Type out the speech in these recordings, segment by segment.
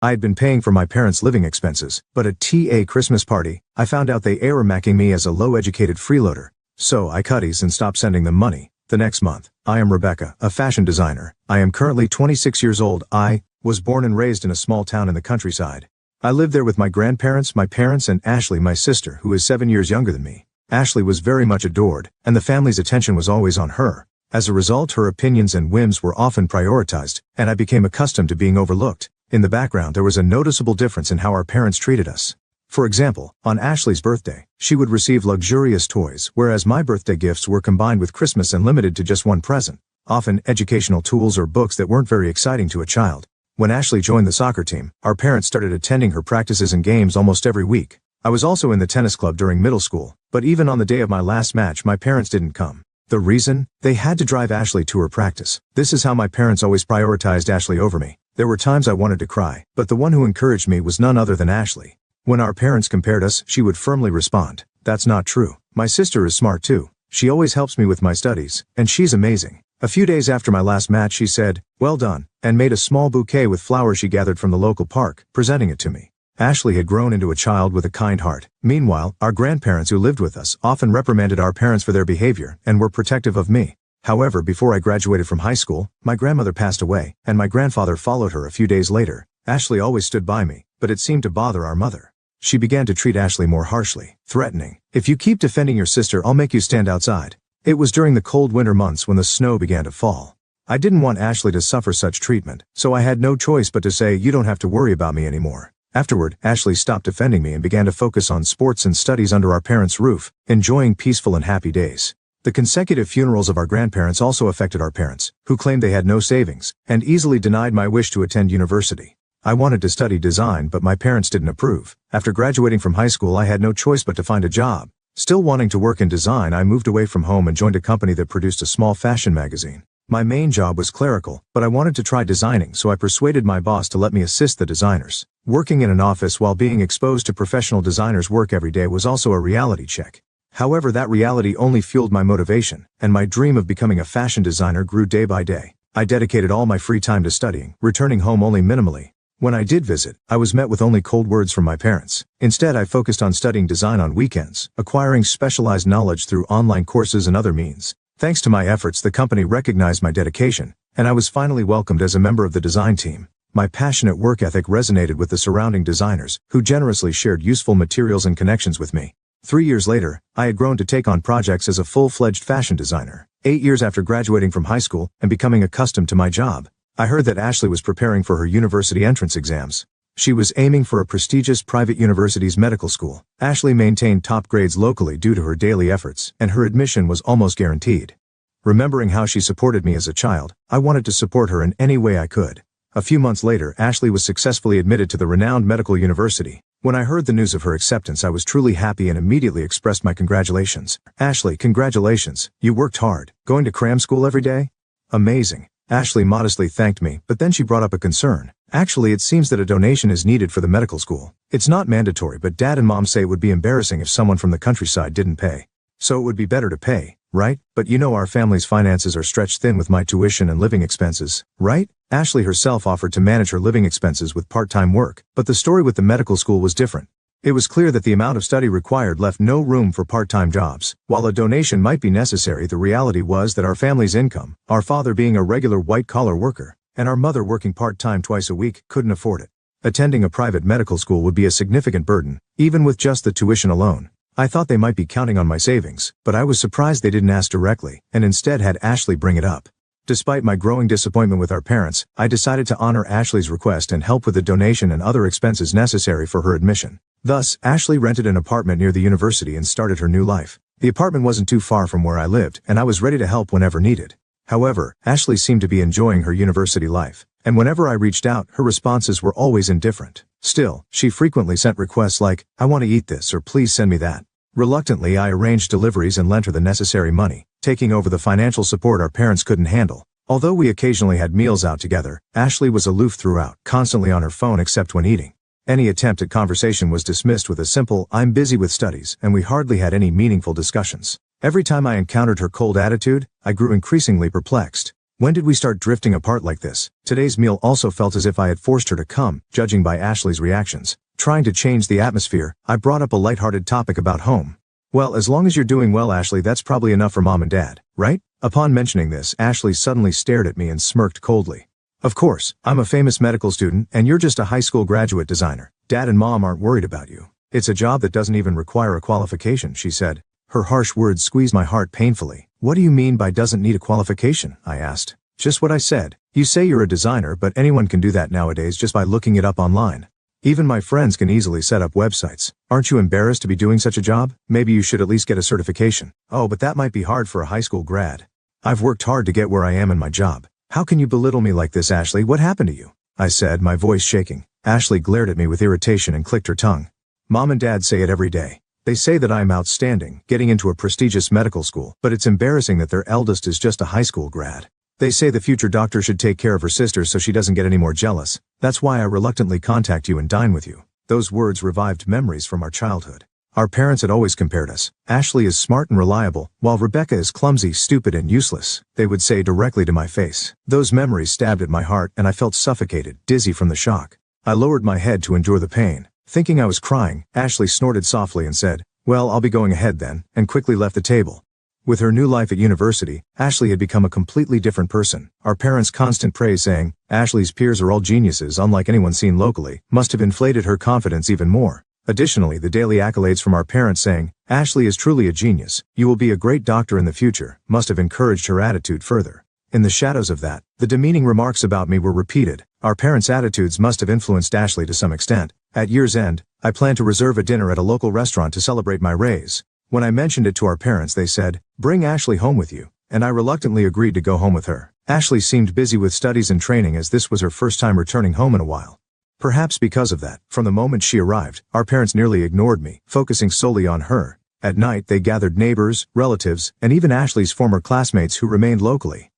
I had been paying for my parents' living expenses, but at TA Christmas party, I found out they earmarking me as a low-educated freeloader. So I cutties and stopped sending them money. The next month, I am Rebecca, a fashion designer. I am currently 26 years old. I was born and raised in a small town in the countryside. I lived there with my grandparents, my parents, and Ashley, my sister, who is 7 years younger than me. Ashley was very much adored, and the family's attention was always on her. As a result, her opinions and whims were often prioritized, and I became accustomed to being overlooked. In the background, there was a noticeable difference in how our parents treated us. For example, on Ashley's birthday, she would receive luxurious toys, whereas my birthday gifts were combined with Christmas and limited to just one present, often educational tools or books that weren't very exciting to a child. When Ashley joined the soccer team, our parents started attending her practices and games almost every week. I was also in the tennis club during middle school, but even on the day of my last match, my parents didn't come. The reason? They had to drive Ashley to her practice. This is how my parents always prioritized Ashley over me. There were times I wanted to cry, but the one who encouraged me was none other than Ashley. When our parents compared us, she would firmly respond, "That's not true. My sister is smart too. She always helps me with my studies, and she's amazing." A few days after my last match, she said, "Well done," and made a small bouquet with flowers she gathered from the local park, presenting it to me. Ashley had grown into a child with a kind heart. Meanwhile, our grandparents who lived with us often reprimanded our parents for their behavior and were protective of me. However, before I graduated from high school, my grandmother passed away, and my grandfather followed her a few days later. Ashley always stood by me, but it seemed to bother our mother. She began to treat Ashley more harshly, threatening, "If you keep defending your sister, I'll make you stand outside." It was during the cold winter months when the snow began to fall. I didn't want Ashley to suffer such treatment, so I had no choice but to say, "You don't have to worry about me anymore." Afterward, Ashley stopped defending me and began to focus on sports and studies under our parents' roof, enjoying peaceful and happy days. The consecutive funerals of our grandparents also affected our parents, who claimed they had no savings, and easily denied my wish to attend university. I wanted to study design, but my parents didn't approve. After graduating from high school, I had no choice but to find a job. Still wanting to work in design, I moved away from home and joined a company that produced a small fashion magazine. My main job was clerical, but I wanted to try designing, so I persuaded my boss to let me assist the designers. Working in an office while being exposed to professional designers' work every day was also a reality check. However, that reality only fueled my motivation, and my dream of becoming a fashion designer grew day by day. I dedicated all my free time to studying, returning home only minimally. When I did visit, I was met with only cold words from my parents. Instead, I focused on studying design on weekends, acquiring specialized knowledge through online courses and other means. Thanks to my efforts, the company recognized my dedication, and I was finally welcomed as a member of the design team. My passionate work ethic resonated with the surrounding designers, who generously shared useful materials and connections with me. 3 years later, I had grown to take on projects as a full-fledged fashion designer. 8 years after graduating from high school and becoming accustomed to my job, I heard that Ashley was preparing for her university entrance exams. She was aiming for a prestigious private university's medical school. Ashley maintained top grades locally due to her daily efforts, and her admission was almost guaranteed. Remembering how she supported me as a child, I wanted to support her in any way I could. A few months later, Ashley was successfully admitted to the renowned medical university. When I heard the news of her acceptance, I was truly happy and immediately expressed my congratulations. "Ashley, congratulations. You worked hard. Going to cram school every day? Amazing." Ashley modestly thanked me, but then she brought up a concern. "Actually, it seems that a donation is needed for the medical school. It's not mandatory, but Dad and Mom say it would be embarrassing if someone from the countryside didn't pay. So it would be better to pay, right? But you know our family's finances are stretched thin with my tuition and living expenses, right?" Ashley herself offered to manage her living expenses with part-time work, but the story with the medical school was different. It was clear that the amount of study required left no room for part-time jobs. While a donation might be necessary, the reality was that our family's income, our father being a regular white-collar worker, and our mother working part-time twice a week, couldn't afford it. Attending a private medical school would be a significant burden, even with just the tuition alone. I thought they might be counting on my savings, but I was surprised they didn't ask directly, and instead had Ashley bring it up. Despite my growing disappointment with our parents, I decided to honor Ashley's request and help with the donation and other expenses necessary for her admission. Thus, Ashley rented an apartment near the university and started her new life. The apartment wasn't too far from where I lived, and I was ready to help whenever needed. However, Ashley seemed to be enjoying her university life, and whenever I reached out, her responses were always indifferent. Still, she frequently sent requests like, "I want to eat this," or "Please send me that." Reluctantly, I arranged deliveries and lent her the necessary money, taking over the financial support our parents couldn't handle. Although we occasionally had meals out together, Ashley was aloof throughout, constantly on her phone except when eating. Any attempt at conversation was dismissed with a simple, "I'm busy with studies," and we hardly had any meaningful discussions. Every time I encountered her cold attitude, I grew increasingly perplexed. When did we start drifting apart like this? Today's meal also felt as if I had forced her to come, judging by Ashley's reactions. Trying to change the atmosphere, I brought up a lighthearted topic about home. Well, as long as you're doing well, Ashley, that's probably enough for mom and dad, right? Upon mentioning this, Ashley suddenly stared at me and smirked coldly. Of course, I'm a famous medical student and you're just a high school graduate designer. Dad and mom aren't worried about you. It's a job that doesn't even require a qualification, she said. Her harsh words squeezed my heart painfully. What do you mean by doesn't need a qualification? I asked. Just what I said. You say you're a designer, but anyone can do that nowadays just by looking it up online. Even my friends can easily set up websites. Aren't you embarrassed to be doing such a job? Maybe you should at least get a certification. Oh, but that might be hard for a high school grad. I've worked hard to get where I am in my job. How can you belittle me like this, Ashley? What happened to you? I said, my voice shaking. Ashley glared at me with irritation and clicked her tongue. Mom and dad say it every day. They say that I'm outstanding, getting into a prestigious medical school, but it's embarrassing that their eldest is just a high school grad. They say the future doctor should take care of her sister so she doesn't get any more jealous. That's why I reluctantly contact you and dine with you. Those words revived memories from our childhood. Our parents had always compared us. Ashley is smart and reliable, while Rebecca is clumsy, stupid, and useless, they would say directly to my face. Those memories stabbed at my heart and I felt suffocated, dizzy from the shock. I lowered my head to endure the pain. Thinking I was crying, Ashley snorted softly and said, "Well, I'll be going ahead then," and quickly left the table. With her new life at university, Ashley had become a completely different person. Our parents' constant praise saying, "Ashley's peers are all geniuses unlike anyone seen locally," must have inflated her confidence even more. Additionally, the daily accolades from our parents saying, "Ashley is truly a genius, you will be a great doctor in the future," must have encouraged her attitude further. In the shadows of that, the demeaning remarks about me were repeated. Our parents' attitudes must have influenced Ashley to some extent. At year's end, I planned to reserve a dinner at a local restaurant to celebrate my raise. When I mentioned it to our parents, they said, "Bring Ashley home with you," and I reluctantly agreed to go home with her. Ashley seemed busy with studies and training as this was her first time returning home in a while. Perhaps because of that, from the moment she arrived, our parents nearly ignored me, focusing solely on her. At night, they gathered neighbors, relatives, and even Ashley's former classmates who remained locally.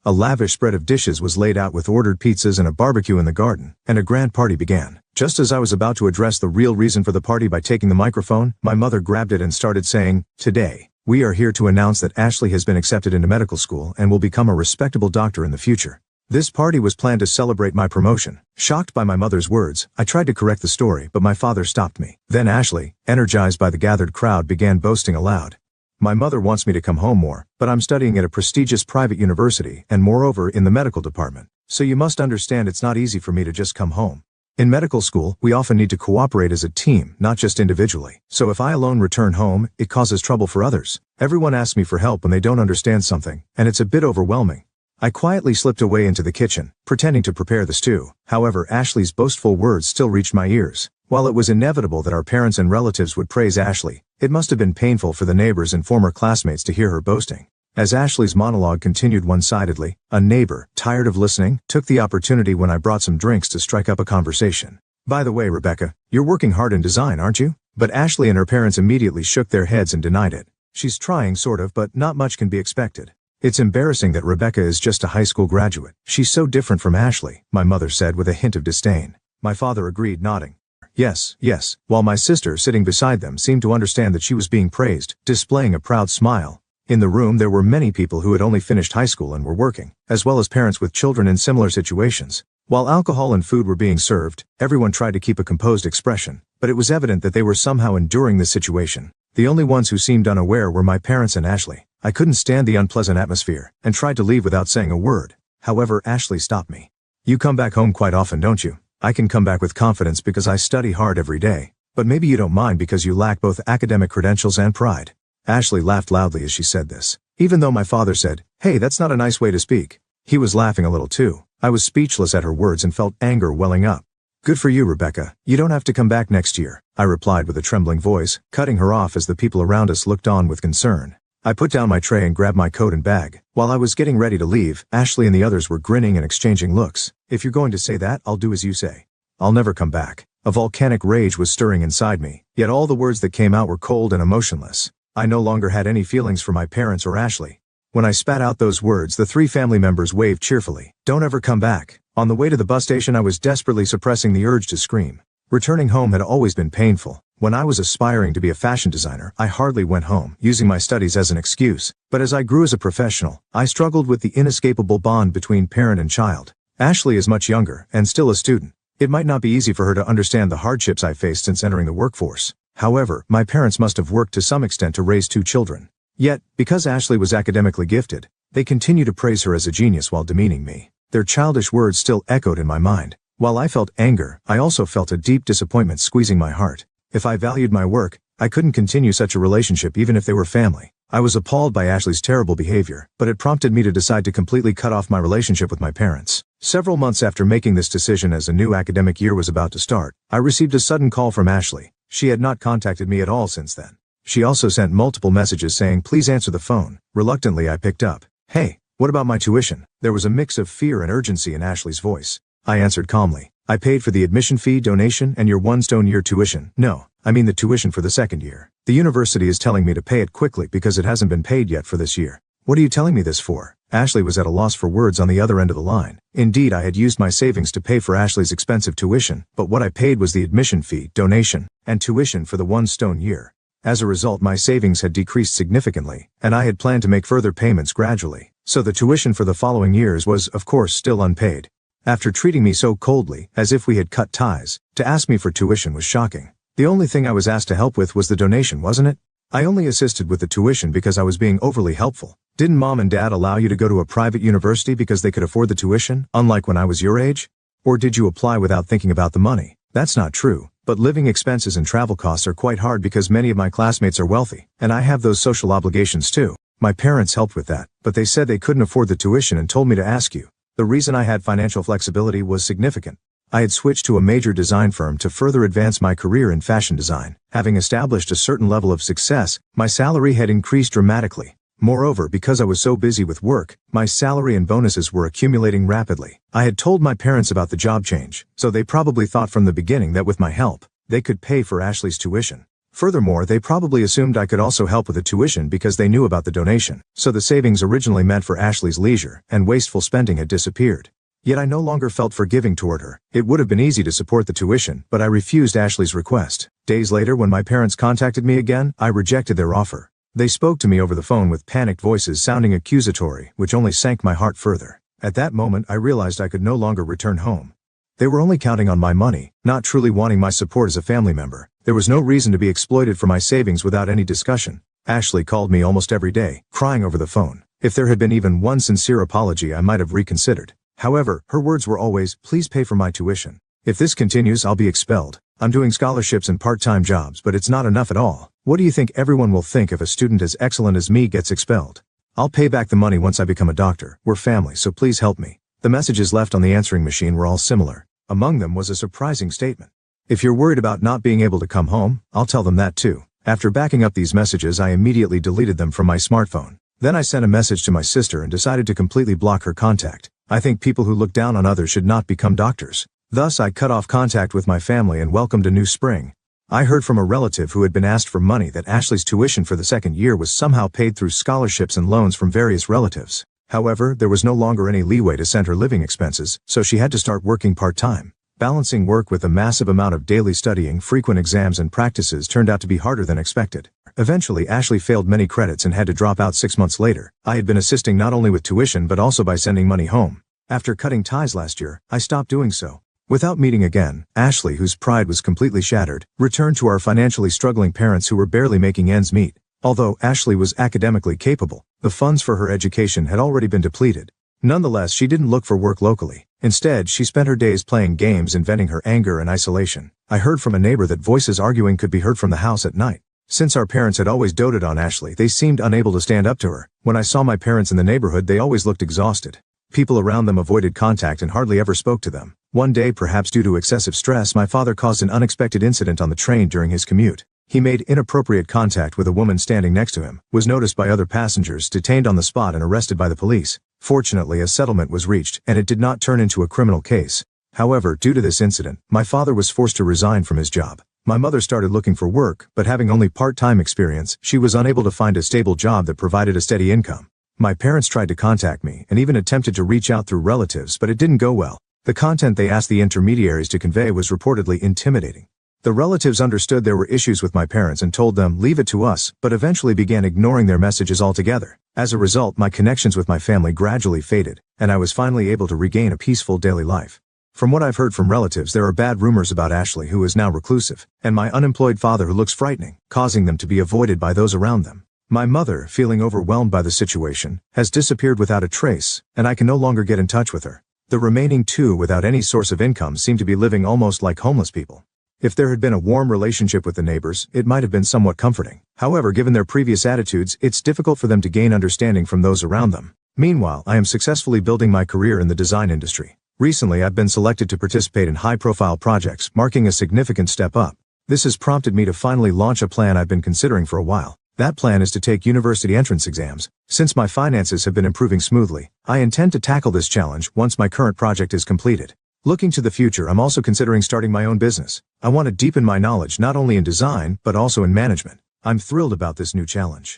A lavish spread of dishes was laid out with ordered pizzas and a barbecue in the garden, and a grand party began. Just as I was about to address the real reason for the party by taking the microphone, my mother grabbed it and started saying, "Today, we are here to announce that Ashley has been accepted into medical school and will become a respectable doctor in the future." This party was planned to celebrate my promotion. Shocked by my mother's words, I tried to correct the story, but my father stopped me. Then Ashley, energized by the gathered crowd, began boasting aloud. "My mother wants me to come home more, but I'm studying at a prestigious private university and moreover in the medical department. So you must understand it's not easy for me to just come home. In medical school, we often need to cooperate as a team, not just individually. So if I alone return home, it causes trouble for others. Everyone asks me for help when they don't understand something, and it's a bit overwhelming." I quietly slipped away into the kitchen, pretending to prepare the stew. However, Ashley's boastful words still reached my ears. While it was inevitable that our parents and relatives would praise Ashley, it must have been painful for the neighbors and former classmates to hear her boasting. As Ashley's monologue continued one-sidedly, a neighbor, tired of listening, took the opportunity when I brought some drinks to strike up a conversation. "By the way, Rebecca, you're working hard in design, aren't you?" But Ashley and her parents immediately shook their heads and denied it. "She's trying, sort of, but not much can be expected. It's embarrassing that Rebecca is just a high school graduate. She's so different from Ashley," my mother said with a hint of disdain. My father agreed, nodding. Yes, while my sister sitting beside them seemed to understand that she was being praised, displaying a proud smile. In the room there were many people who had only finished high school and were working, as well as parents with children in similar situations. While alcohol and food were being served, everyone tried to keep a composed expression, but it was evident that they were somehow enduring this situation. The only ones who seemed unaware were my parents and Ashley. I couldn't stand the unpleasant atmosphere, and tried to leave without saying a word. However, Ashley stopped me. "You come back home quite often, don't you?" "I can come back with confidence because I study hard every day. But maybe you don't mind because you lack both academic credentials and pride." Ashley laughed loudly as she said this. Even though my father said, "Hey, that's not a nice way to speak," he was laughing a little too. I was speechless at her words and felt anger welling up. "Good for you, Rebecca. You don't have to come back next year," I replied with a trembling voice, cutting her off as the people around us looked on with concern. I put down my tray and grabbed my coat and bag. While I was getting ready to leave, Ashley and the others were grinning and exchanging looks. "If you're going to say that, I'll do as you say. I'll never come back." A volcanic rage was stirring inside me, yet all the words that came out were cold and emotionless. I no longer had any feelings for my parents or Ashley. When I spat out those words, the three family members waved cheerfully. "Don't ever come back." On the way to the bus station, I was desperately suppressing the urge to scream. Returning home had always been painful, When I was aspiring to be a fashion designer, I hardly went home, using my studies as an excuse. But as I grew as a professional, I struggled with the inescapable bond between parent and child. Ashley is much younger, and still a student. It might not be easy for her to understand the hardships I faced since entering the workforce. However, my parents must have worked to some extent to raise 2 children. Yet, because Ashley was academically gifted, they continue to praise her as a genius while demeaning me. Their childish words still echoed in my mind. While I felt anger, I also felt a deep disappointment squeezing my heart. If I valued my work, I couldn't continue such a relationship even if they were family. I was appalled by Ashley's terrible behavior, but it prompted me to decide to completely cut off my relationship with my parents. Several months after making this decision as a new academic year was about to start, I received a sudden call from Ashley. She had not contacted me at all since then. She also sent multiple messages saying, "Please answer the phone." Reluctantly, I picked up. "Hey, what about my tuition?" There was a mix of fear and urgency in Ashley's voice. I answered calmly. "I paid for the admission fee, donation, and your 1-year tuition." "No, I mean the tuition for the 2nd year. The university is telling me to pay it quickly because it hasn't been paid yet for this year." "What are you telling me this for?" Ashley was at a loss for words on the other end of the line. Indeed, I had used my savings to pay for Ashley's expensive tuition, but what I paid was the admission fee, donation, and tuition for the 1-year. As a result, my savings had decreased significantly, and I had planned to make further payments gradually. So the tuition for the following years was, of course, still unpaid. After treating me so coldly, as if we had cut ties, to ask me for tuition was shocking. The only thing I was asked to help with was the donation, wasn't it? I only assisted with the tuition because I was being overly helpful. Didn't mom and dad allow you to go to a private university because they could afford the tuition, unlike when I was your age? Or did you apply without thinking about the money? That's not true. But living expenses and travel costs are quite hard because many of my classmates are wealthy, and I have those social obligations too. My parents helped with that, but they said they couldn't afford the tuition and told me to ask you. The reason I had financial flexibility was significant. I had switched to a major design firm to further advance my career in fashion design. Having established a certain level of success, my salary had increased dramatically. Moreover, because I was so busy with work, my salary and bonuses were accumulating rapidly. I had told my parents about the job change, so they probably thought from the beginning that with my help, they could pay for Ashley's tuition. Furthermore, they probably assumed I could also help with the tuition because they knew about the donation, so the savings originally meant for Ashley's leisure and wasteful spending had disappeared. Yet I no longer felt forgiving toward her. It would have been easy to support the tuition, but I refused Ashley's request. Days later, when my parents contacted me again, I rejected their offer. They spoke to me over the phone with panicked voices sounding accusatory, which only sank my heart further. At that moment, I realized I could no longer return home. They were only counting on my money, not truly wanting my support as a family member. There was no reason to be exploited for my savings without any discussion. Ashley called me almost every day, crying over the phone. If there had been even one sincere apology, I might have reconsidered. However, her words were always, "Please pay for my tuition. If this continues, I'll be expelled. I'm doing scholarships and part-time jobs, but it's not enough at all. What do you think everyone will think if a student as excellent as me gets expelled? I'll pay back the money once I become a doctor. We're family, so please help me." The messages left on the answering machine were all similar. Among them was a surprising statement. "If you're worried about not being able to come home, I'll tell them that too." After backing up these messages, I immediately deleted them from my smartphone. Then I sent a message to my sister and decided to completely block her contact. I think people who look down on others should not become doctors. Thus, I cut off contact with my family and welcomed a new spring. I heard from a relative who had been asked for money that Ashley's tuition for the 2nd year was somehow paid through scholarships and loans from various relatives. However, there was no longer any leeway to send her living expenses, so she had to start working part-time. Balancing work with a massive amount of daily studying, frequent exams and practices turned out to be harder than expected. Eventually, Ashley failed many credits and had to drop out 6 months later. I had been assisting not only with tuition but also by sending money home. After cutting ties last year, I stopped doing so. Without meeting again, Ashley, whose pride was completely shattered, returned to our financially struggling parents who were barely making ends meet. Although Ashley was academically capable, the funds for her education had already been depleted. Nonetheless, she didn't look for work locally. Instead, she spent her days playing games and venting her anger and isolation. I heard from a neighbor that voices arguing could be heard from the house at night. Since our parents had always doted on Ashley, they seemed unable to stand up to her. When I saw my parents in the neighborhood, they always looked exhausted. People around them avoided contact and hardly ever spoke to them. One day, perhaps due to excessive stress, my father caused an unexpected incident on the train during his commute. He made inappropriate contact with a woman standing next to him, was noticed by other passengers, detained on the spot and arrested by the police. Fortunately, a settlement was reached, and it did not turn into a criminal case. However, due to this incident, my father was forced to resign from his job. My mother started looking for work, but having only part-time experience, she was unable to find a stable job that provided a steady income. My parents tried to contact me and even attempted to reach out through relatives, but it didn't go well. The content they asked the intermediaries to convey was reportedly intimidating. The relatives understood there were issues with my parents and told them, leave it to us, but eventually began ignoring their messages altogether. As a result, my connections with my family gradually faded, and I was finally able to regain a peaceful daily life. From what I've heard from relatives, there are bad rumors about Ashley, who is now reclusive, and my unemployed father, who looks frightening, causing them to be avoided by those around them. My mother, feeling overwhelmed by the situation, has disappeared without a trace, and I can no longer get in touch with her. The remaining two, without any source of income, seem to be living almost like homeless people. If there had been a warm relationship with the neighbors, it might have been somewhat comforting. However, given their previous attitudes, it's difficult for them to gain understanding from those around them. Meanwhile, I am successfully building my career in the design industry. Recently, I've been selected to participate in high-profile projects, marking a significant step up. This has prompted me to finally launch a plan I've been considering for a while. That plan is to take university entrance exams. Since my finances have been improving smoothly, I intend to tackle this challenge once my current project is completed. Looking to the future, I'm also considering starting my own business. I want to deepen my knowledge not only in design, but also in management. I'm thrilled about this new challenge.